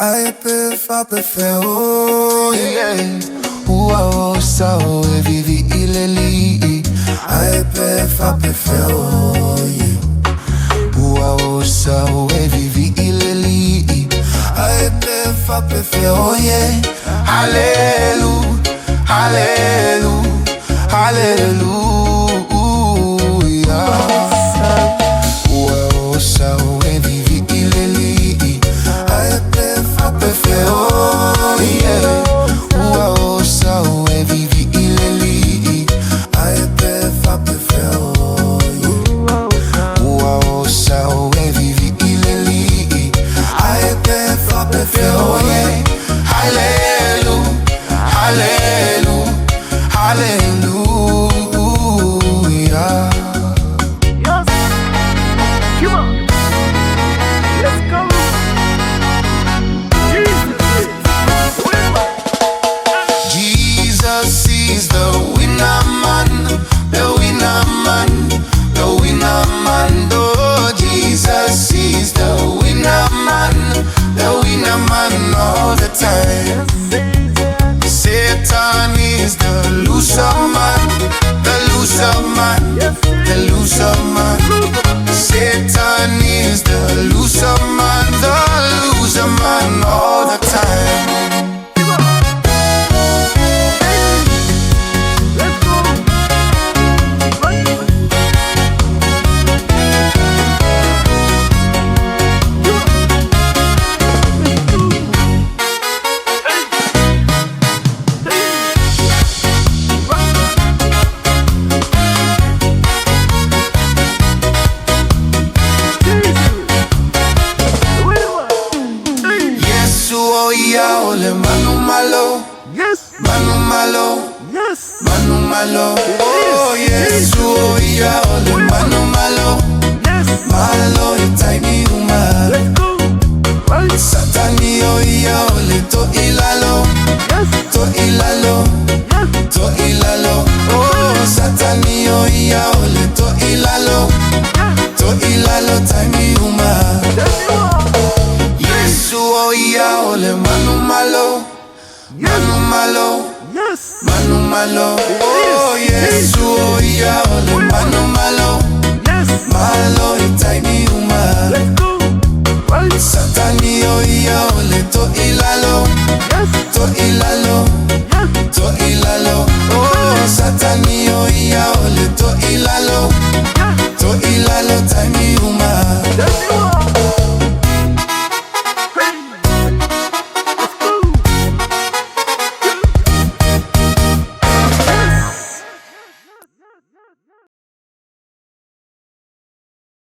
Ai pe fa pe feo, yeah. Ua o sao e Vivi'I le li'i. Ai pe fa pe feo, yeah. Ua o sao e Vivi'I le li'i. Ai pe fa pe feo, yeah. Hallelujah, hallelujah, hallelujah. Satan is the loser man, the loser man all the time. Let's go. Ole manu malo, yes. Manu malo, yes. Manu malo, oh yes. Oya ole manu malo, yes. Malo itaini uma. Let's go. Right. Satani oya ole to ilalo, yes. To ilalo, yes. To ilalo, oh Satani oya ole to ilalo, yes. To ilalo taimi uma. Yesu oya ole manu malo, manu malo, yes. Manu malo, oh Yesu oya ole manu malo, yes. Malo itaini uma. Let's go. Right. Satani oya ole